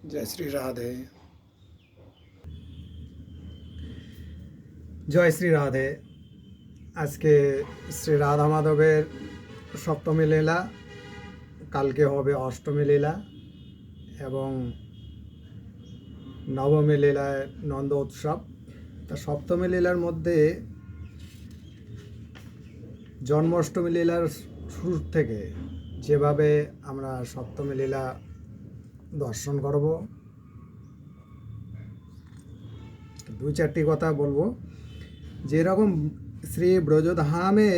জয় শ্রী রাধে। জয় শ্রী রাধে। আজকে শ্রী রাধা মাধবের সপ্তমী লীলা, কালকে হবে অষ্টমী লীলা এবং নবমী লীলায় নন্দ উৎসব। তা সপ্তমী লীলার মধ্যে জন্মাষ্টমী লীলার শুরু থেকে যেভাবে আমরা সপ্তমী লীলা দর্শন করব, দুই চারটি কথা বলবো। যেরকম শ্রী ব্রজধামে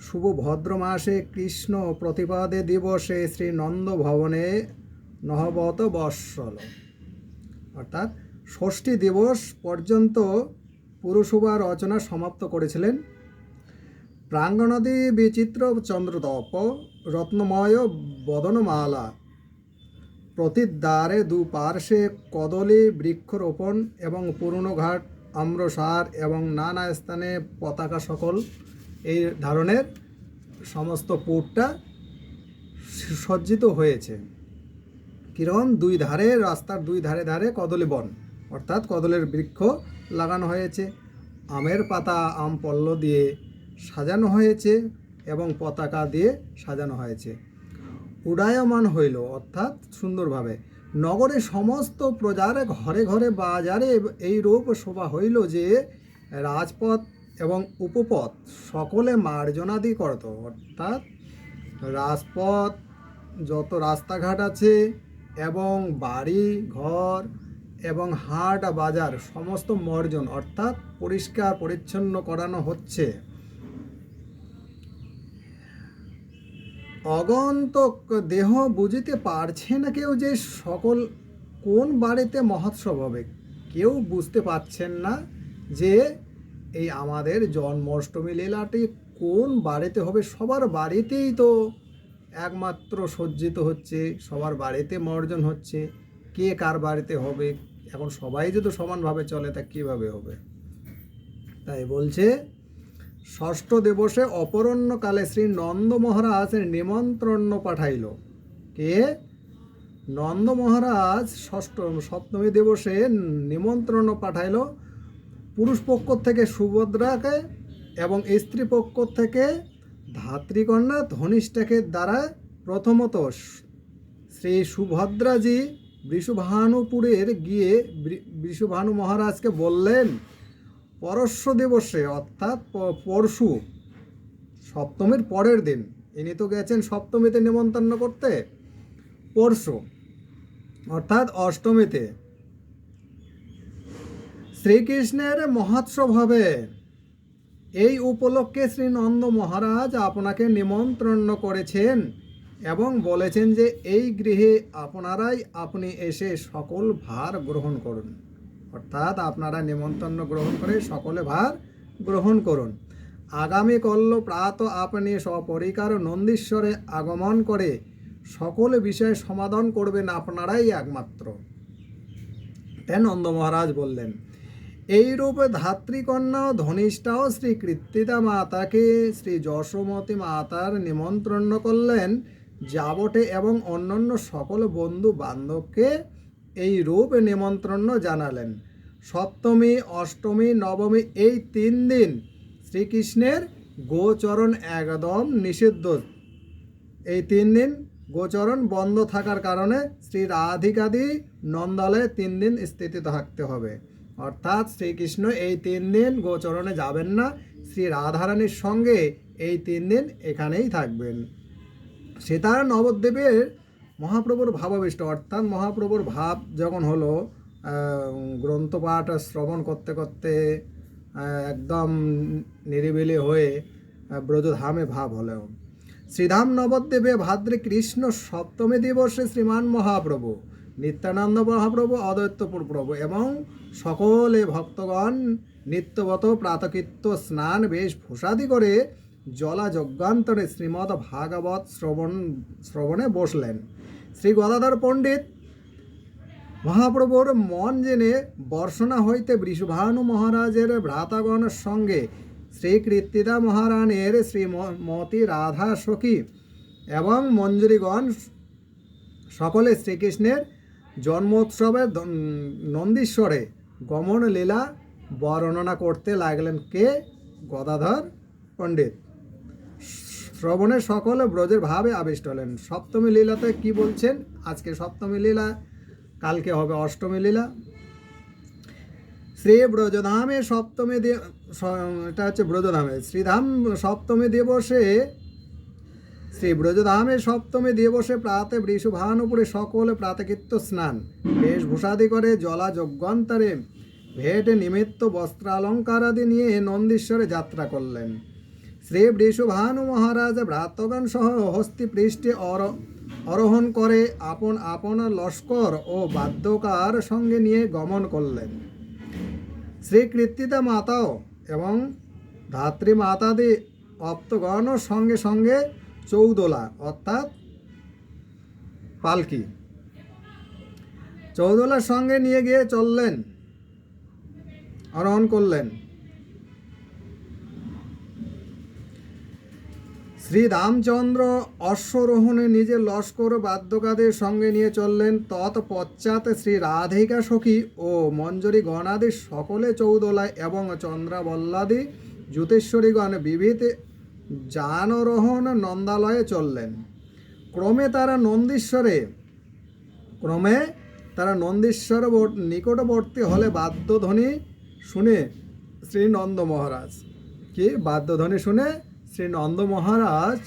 শুভ ভদ্র মাসে কৃষ্ণ প্রতিপাদে দিবসে শ্রী নন্দ ভবনে নহবত বৎসল, অর্থাৎ ষষ্ঠী দিবস পর্যন্ত পুরুষোবা রচনা সমাপ্ত করেছিলেন। প্রাঙ্গণাদি বিচিত্র চন্দ্রদপ রত্নময় বদনমালা, প্রতিদ্বারে দুপার্শ্বে কদলী বৃক্ষরোপণ এবং পুরনো ঘাট আম্রসার এবং নানা স্থানে পতাকা সকল এই ধরনের সমস্ত পুরটা সজ্জিত হয়েছে। কিরকম? দুই ধারে, রাস্তার দুই ধারে ধারে কদলী বন, অর্থাৎ কদলের বৃক্ষ লাগানো হয়েছে। আমের পাতা, আম পল্ল দিয়ে সাজানো হয়েছে এবং পতাকা দিয়ে সাজানো হয়েছে। উডায়মান হইল, অর্থাৎ সুন্দরভাবে নগরে সমস্ত প্রজার ঘরে ঘরে বাজারে এই রূপ শোভা হইল যে রাজপথ এবং উপপথ সকলে মার্জনাদি করত, অর্থাৎ রাজপথ যত রাস্তাঘাট আছে এবং বাড়ি ঘর এবং হাট বাজার সমস্ত মার্জন, অর্থাৎ পরিষ্কার পরিচ্ছন্ন করানো হচ্ছে। অগন্তক দেহ বুঝিতে পারছে না কেউ যে সকল কোন বাড়িতে মহোৎসব হবে। কেউ বুঝতে পারছেন না যে এই আমাদের জন্মাষ্টমী লীলাটি কোন বাড়িতে হবে। সবার বাড়িতেই তো একমাত্র সজ্জিত হচ্ছে, সবার বাড়িতে মর্জন হচ্ছে। কে কার বাড়িতে হবে? এখন সবাই যদি সমানভাবে চলে তা কীভাবে হবে? তাই বলছে, ষষ্ঠ দিবসে অপরাহ্নকালে শ্রী নন্দ মহারাজ নিমন্ত্রণ পাঠাইল। কে? নন্দ মহারাজ সপ্তমী দিবসে নিমন্ত্রণ পাঠাইল পুরুষ পক্ষ থেকে সুভদ্রাকে এবং স্ত্রী পক্ষ থেকে ধাত্রীকন্যা ধনিষ্ঠাকে দ্বারা। প্রথমত শ্রী সুভদ্রাজি বৃষভানুপুরের গিয়ে বৃষভানু মহারাজকে বললেন, পরশ্ব দিবসে, অর্থাৎ পরশু সপ্তমীর পরের দিন, ইনি তো গেছেন সপ্তমীতে নিমন্ত্রণ করতে, পরশু অর্থাৎ অষ্টমীতে শ্রীকৃষ্ণের মহোৎসব হবে। এই উপলক্ষে শ্রী নন্দ মহারাজ আপনাকে নিমন্ত্রণ করেছেন এবং বলেছেন যে এই গৃহে আপনারাই আপনি এসে সকল ভার গ্রহণ করুন, অর্থাৎ আপনারা নিমন্ত্রণ গ্রহণ করে সকলে ভার গ্রহণ করুন। আগামী কল্য প্রাত আপনি সপরিকার নন্দীশ্বরে আগমন করে সকল বিষয় সমাধান করবেন আপনারাই একমাত্র। নন্দ মহারাজ বললেন। এইরূপে ধাত্রীকন্যা ধনিষ্ঠাও শ্রী কৃত্তিদা মাতাকে শ্রী যশোমতী মাতার নিমন্ত্রণ করলেন যাবটে এবং অন্যান্য সকল বন্ধু বান্ধবকে এই রূপে নিমন্ত্রণ জানালেন। সপ্তমী, অষ্টমী, নবমী এই 3 দিন শ্রীকৃষ্ণের গোচরণ একদম নিষিদ্ধ। এই 3 দিন গোচরণ বন্ধ থাকার কারণে শ্রী রাধিকাদি নন্দালয়ে 3 দিন স্থিত থাকতে হবে, অর্থাৎ শ্রীকৃষ্ণ এই 3 দিন গোচরণে যাবেন না। শ্রী রাধারানীর সঙ্গে এই 3 দিন এখানেই থাকবেন। সীতার নবদ্বীপের মহাপ্রভুর ভাবাবিষ্ট, অর্থাৎ মহাপ্রভুর ভাব যখন হলো, গ্রন্থপাঠ শ্রবণ করতে করতে একদম নিরিবিলি হয়ে ব্রজধামে ভাব হলেও, শ্রীধাম নবদ্বীপে ভাদ্রে কৃষ্ণ সপ্তমী দিবসে শ্রীমান মহাপ্রভু, নিত্যানন্দ মহাপ্রভু, অদ্বৈতপুর প্রভু এবং সকলে ভক্তগণ নিত্যবত প্রাতকৃত্য স্নান বেশ ভূষাদি করে জলা যজ্ঞান্তরে শ্রীমদ্ ভাগবত শ্রবণে বসলেন। শ্রী গদাধর পণ্ডিত মহাপ্রভুর মন জেনে বর্ষণা হইতে বৃষভানু মহারাজের ভ্রাতাগণের সঙ্গে শ্রী কৃত্তিদা মহারানীর শ্রীমতী রাধা সখী এবং মঞ্জুরিগণ সকলে শ্রীকৃষ্ণের জন্মোৎসবে নন্দীশ্বরে গমন লীলা বর্ণনা করতে লাগলেন কে? গদাধর পণ্ডিত। শ্রবণে সকলে ব্রজের ভাবে আবিষ্ট হলেন। সপ্তমী লীলাতে কি বলছেন? আজকে সপ্তমী লীলা, কালকে হবে অষ্টমী লীলা। শ্রী ব্রজধামে সপ্তমী এটা হচ্ছে ব্রজধামে শ্রীধাম সপ্তমী দিবসে শ্রী ব্রজধামে সপ্তমী দিবসে প্রাতে বৃষভানুপুরে সকলে প্রাতকৃত্য স্নান বেশভূষাদি করে জলা যজ্ঞান্তরে ভেট নিমিত্ত বস্ত্রালঙ্কারাদি নিয়ে নন্দীশ্বরে যাত্রা করলেন। শ্রী বৃষভানু মহারাজ ভ্রাতগণ সহ হস্তি পৃষ্ঠে আরোহণ করে আপন আপন লস্কর ও বাদ্যকার সঙ্গে নিয়ে গমন করলেন। শ্রী কৃত্তিদা মাতাও এবং ধাত্রী মাতাদি অপ্তগণ সঙ্গে সঙ্গে চৌদোলা অর্থাৎ পালকি চৌদোলার সঙ্গে নিয়ে গিয়ে চললেন, আরোহণ করলেন। শ্রী রামচন্দ্র অশ্বরোহণে নিজের লস্কর বাদ্যকাদের সঙ্গে নিয়ে চললেন। তৎপশ্চাৎ শ্রী রাধিকা সখী ও মঞ্জরী গণাদি সকলে চৌদোলায় এবং চন্দ্রাবল্লাদি জ্যোতিশ্বরীগণ বিবিধ যানরোহণ নন্দালয়ে চললেন। ক্রমে তারা নন্দীশ্বর নিকটবর্তী হলে বাদ্যধ্বনি শুনে শ্রী নন্দ মহারাজ বাদ্যধ্বনি শুনে শ্রী নন্দ মহারাজ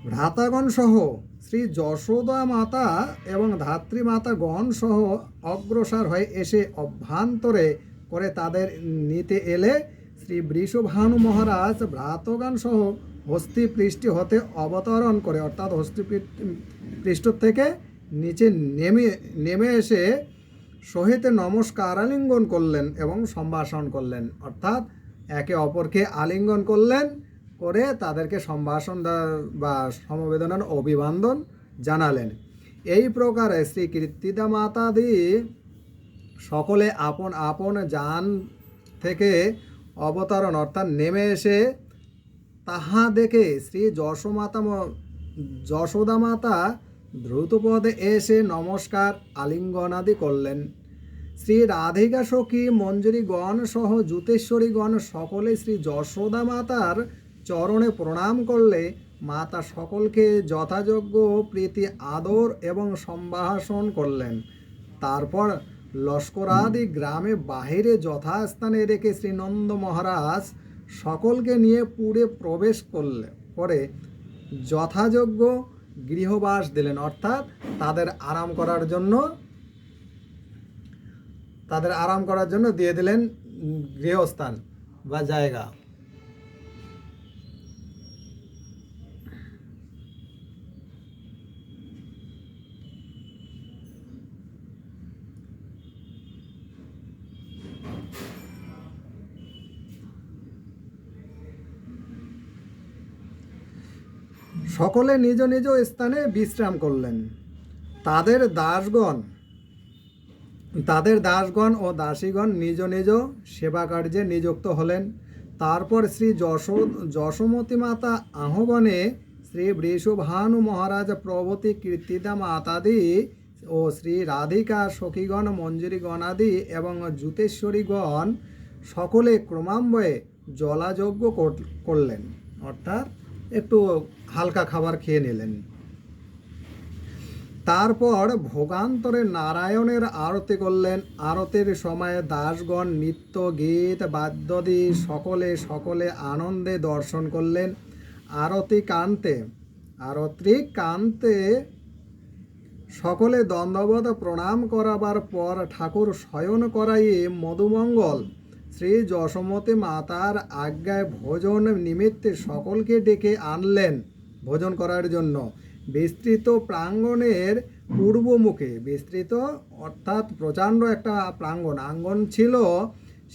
ভ্রাতাগণ সহ শ্রী যশোদা মাতা এবং ধাত্রী মাতা গণ সহ অগ্রসর হয়ে এসে অভ্যন্তরে করে তাদের নিতে এলে শ্রী বৃষভানু মহারাজ ভ্রাতগণ সহ হস্তি পৃষ্ঠে হতে অবতরণ করে অর্থাৎ হস্তি পৃষ্ঠ থেকে নিচে নেমে এসে সহিত নমস্কার আলিঙ্গন করলেন এবং সম্ভাষণ করলেন, অর্থাৎ একে অপরকে আলিঙ্গন করলেন, করে তাদেরকে সম্ভাষণ বা সমবেদনার অভিবাদন জানালেন। এই প্রকারে শ্রী কৃত্তিদা মাতাদি সকলে আপন আপন যান থেকে অবতরণ অর্থাৎ নেমে এসে তাহা দেখে শ্রী যশোদা মাতা দ্রুতপদে এসে নমস্কার আলিঙ্গনাদি করলেন। শ্রী রাধিকা সখী মঞ্জরীগণ সহ জ্যোতিশ্বরীগণ সকলে শ্রী যশোদা মাতার চরণে প্রণাম করলে মাতা সকলকে যথাযোগ্য প্রীতি আদর এবং সম্ভাষণ করলেন। তারপর লস্করাদি গ্রামে বাহিরে যথাস্থানে রেখে শ্রীনন্দ মহারাজ সকলকে নিয়ে পুরে প্রবেশ করে যথাযোগ্য গৃহবাস দিলেন, অর্থাৎ তাদের আরাম করার জন্য দিয়ে দিলেন গৃহস্থান বা জায়গা। সকলে নিজ নিজ স্থানে বিশ্রাম করলেন। তাদের দাসগণ ও দাসীগণ নিজ নিজ সেবা কার্যে নিযুক্ত হলেন। তারপর শ্রী যশোমতী মাতা আহ্বানে শ্রী বৃষভানু মহারাজ প্রভৃতি কীর্তিদা মাতাদি ও শ্রী রাধিকা সখীগণ মঞ্জরীগণাদি এবং জ্যোতিশ্বরীগণ সকলে ক্রমান্বয়ে জলাযজ্ঞ করলেন, অর্থাৎ একটু হালকা খাবার খেয়ে নিলেন। তারপর ভোগান্তরে নারায়ণের আরতি করলেন। আরতির সময়ে দাসগণ নৃত্য গীত বাদ্যদি সকলে আনন্দে দর্শন করলেন। আরতি কান্তে সকলে দণ্ডবত প্রণাম করাবার পর ঠাকুর শয়ন করাইয়ে মধুমঙ্গল শ্রী যশোমতী মাতার আজ্ঞায় ভোজন নিমিত্তে সকলকে ডেকে আনলেন ভোজন করার জন্য। বিস্তৃত প্রাঙ্গণের পূর্বমুখে, বিস্তৃত অর্থাৎ প্রচণ্ড একটা আঙ্গন ছিল,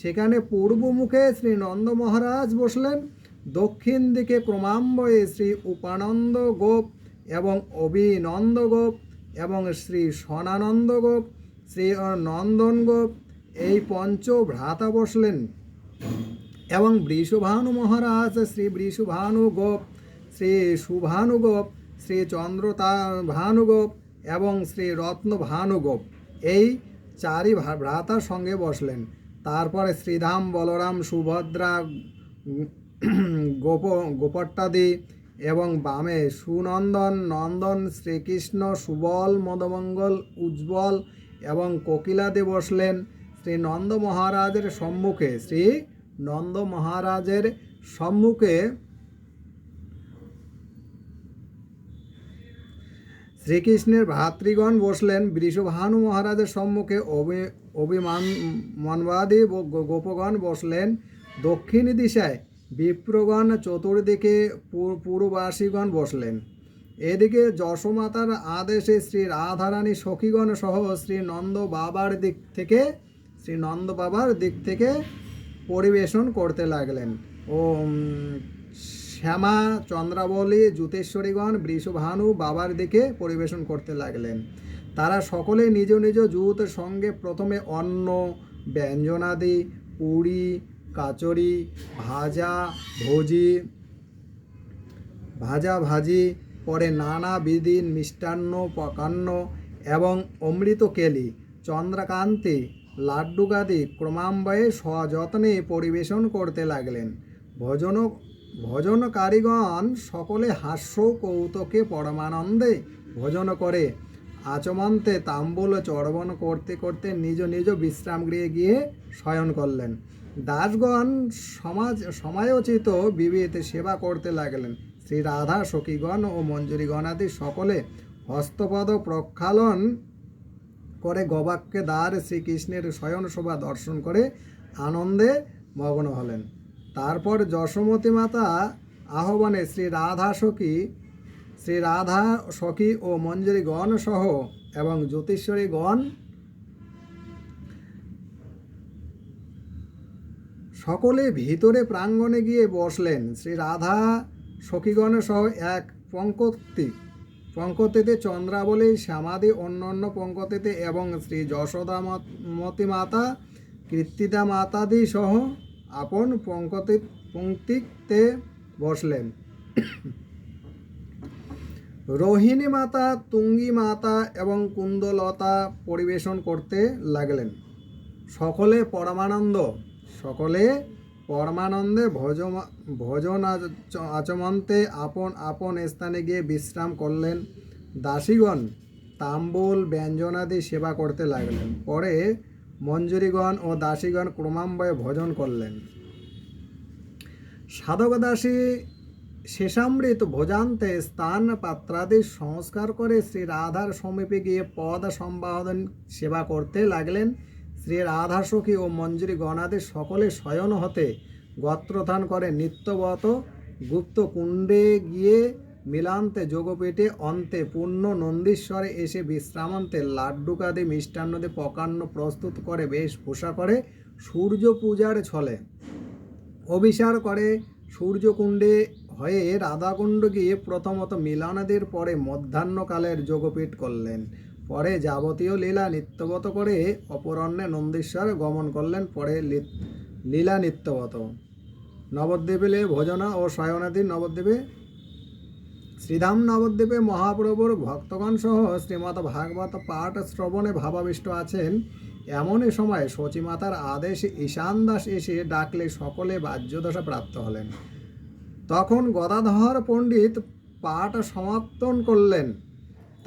সেখানে পূর্বমুখে শ্রী নন্দ মহারাজ বসলেন। দক্ষিণ দিকে ক্রমান্বয়ে শ্রী উপানন্দ গোপ এবং অভিনন্দ গোপ এবং শ্রী সনানন্দ গোপ, শ্রী নন্দন গোপ এই পঞ্চ ভ্রাতা বসলেন এবং বৃষভানু মহারাজ শ্রী বৃষভানু গোপ, শ্রী শুভানু গোপ, শ্রী চন্দ্রতা ভানুগোপ এবং শ্রী রত্ন ভানুগোপ এই চারই ভ্রাতার সঙ্গে বসলেন। তারপরে শ্রীধাম, বলরাম, সুভদ্রা, গোপট্টাদি এবং বামে সুনন্দন, নন্দন, শ্রীকৃষ্ণ, সুবল, মদমঙ্গল, উজ্জ্বল এবং কোকিলাদি বসলেন। শ্রী নন্দ মহারাজের সম্মুখে শ্রীকৃষ্ণের ভ্রাতৃগণ বসলেন। বৃষভানু মহারাজের সম্মুখে অভিমানবাদী গোপগণ বসলেন। দক্ষিণ দিশায় বিপ্রগণ, চতুর্দিকে পুরবাসীগণ বসলেন। এদিকে যশোমাতার আদেশে শ্রী রাধারানী সখীগণ সহ শ্রী নন্দ বাবার দিক থেকে পরিবেশন করতে লাগলেন। ও শ্যামা, চন্দ্রাবলী, জ্যোতিশ্বরীগণ বৃষভানু বাবার দিকে পরিবেশন করতে লাগলেন। তারা সকলে নিজ নিজ জুতের সঙ্গে প্রথমে অন্ন, ব্যঞ্জনাদি, পুরি, কাচরি, ভাজি, পরে নানা বিধি মিষ্টান্ন, পকান্ন এবং অমৃত কেলি, চন্দ্রকান্তি, লাড্ডুগাদি ক্রমান্বয়ে সযত্নে পরিবেশন করতে লাগলেন। ভজনকারীগণ সকলে হাস্য কৌতুকে পরমানন্দে ভোজন করে আচমন্তে তাম্বুল চর্বণ করতে করতে নিজ নিজ বিশ্রাম গৃহে গিয়ে শয়ন করলেন। দাসগণ সময়োচিত বিবিধ সেবা করতে লাগলেন। শ্রী রাধা সখীগণ ও মঞ্জুরিগণাদি সকলে হস্তপদ প্রক্ষালন করে গবাক্যে দ্বার শ্রীকৃষ্ণের শয়ন শোভা দর্শন করে আনন্দে মগ্ন হলেন। তারপর যশোমতী মাতা আহ্বানে শ্রী রাধা সখী ও মঞ্জুরিগণ সহ এবং জ্যোতিশ্বরীগণ সকলে ভিতরে প্রাঙ্গণে গিয়ে বসলেন। শ্রী রাধা সখীগণ সহ এক পঙ্কতিতে চন্দ্রাবলী, শ্যামাদি অন্যান্য পঙ্কতিতে এবং শ্রী যশোদামতী মাতা, কীর্তিদা মাতাদি সহ আপন পঙ্ক্তিতে বসলেন। রোহিণী মাতা, তুঙ্গী মাতা এবং কুন্দলতা পরিবেশন করতে লাগলেন। সকলে পরমানন্দে ভোজন আচমন্তে আপন আপন স্থানে গিয়ে বিশ্রাম করলেন। দাসীগণ তাম্বুল ব্যঞ্জনাদি সেবা করতে লাগলেন। পরে মঞ্জুরিগণ ও দাসীগণ ক্রমান্বয়ে ভোজন করলেন। সাধক দাসী শেষামৃত ভোজান্তে স্থান পাত্রাদি সংস্কার করে শ্রী রাধার সমীপে গিয়ে পদ সম্বাদন সেবা করতে লাগলেন। শ্রী রাধা সখী ও মঞ্জুরি গণাদি সকলে শয়ন হতে গোত্রধান করে নিত্যবত গুপ্ত কুণ্ডে গিয়ে মিলান্তে যোগপীঠে অন্তে পূর্ণ নন্দীশ্বরে এসে বিশ্রামান্তে লাড্ডুকাদি মিষ্টান্নদে পকান্ন প্রস্তুত করে বেশভূষা করে সূর্য পূজার ছলে অভিসার করে সূর্যকুণ্ডে হয়ে রাধাকুণ্ড গিয়ে প্রথমত মিলনাদির পরে মধ্যাহ্নকালের যোগপীঠ করলেন। পরে যাবতীয় লীলা নিত্যবত করে অপরাহ্নে নন্দীশ্বর গমন করলেন। পরে লীলা নিত্যবত নবদ্বীপে ভোজনা ও শয়নাদি নবদ্বীপে শ্রীধাম নবদ্বীপে মহাপ্রভুর ভক্তগণ সহ শ্রীমৎ ভাগবত পাঠ শ্রবণে ভাবাবিষ্ট আছেন। এমনই সময় শচীমাতার আদেশে ঈশান দাস এসে ডাকলে সকলে বাহ্যদশা প্রাপ্ত হলেন। তখন গদাধর পণ্ডিত পাঠ সমাপ্তন করলেন।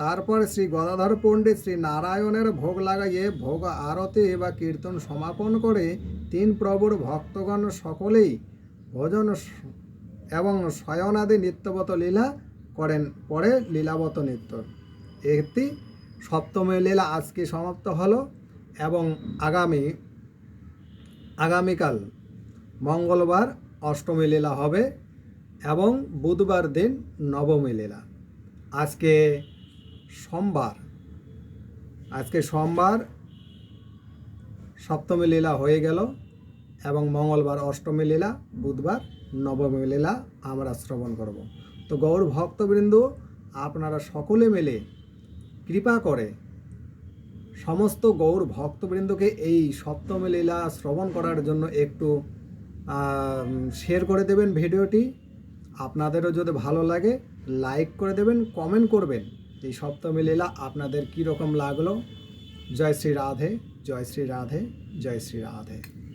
তারপর শ্রী গদাধর পণ্ডিত শ্রী নারায়ণের ভোগ লাগাইয়ে ভোগ আরতি বা কীর্তন সমাপন করে তিন প্রভুর ভক্তগণ সকলেই ভোজন এবং শয়নাদি নিত্যবত লীলা করেন। পরে লীলাবত নৃত্য। একটি সপ্তমী লীলা আজকে সমাপ্ত হলো এবং আগামীকাল মঙ্গলবার অষ্টমী লীলা হবে এবং বুধবার দিন নবমী লীলা। আজকে সোমবার সপ্তমী লীলা হয়ে গেল এবং মঙ্গলবার অষ্টমী লীলা, বুধবার নবমী লীলা আমরা শ্রবণ করব। তো গৌর ভক্তবৃন্দ, আপনারা সকলে মিলে কৃপা করে সমস্ত গৌর ভক্তবৃন্দকে এই সপ্তমী লীলা শ্রবণ করার জন্য একটু শেয়ার করে দেবেন ভিডিওটি। আপনাদেরও যদি ভালো লাগে লাইক করে দেবেন, কমেন্ট করবেন এই সপ্তমী লীলা আপনাদের কীরকম লাগলো। জয় শ্রী রাধে, জয় শ্রী রাধে, জয় শ্রী রাধে।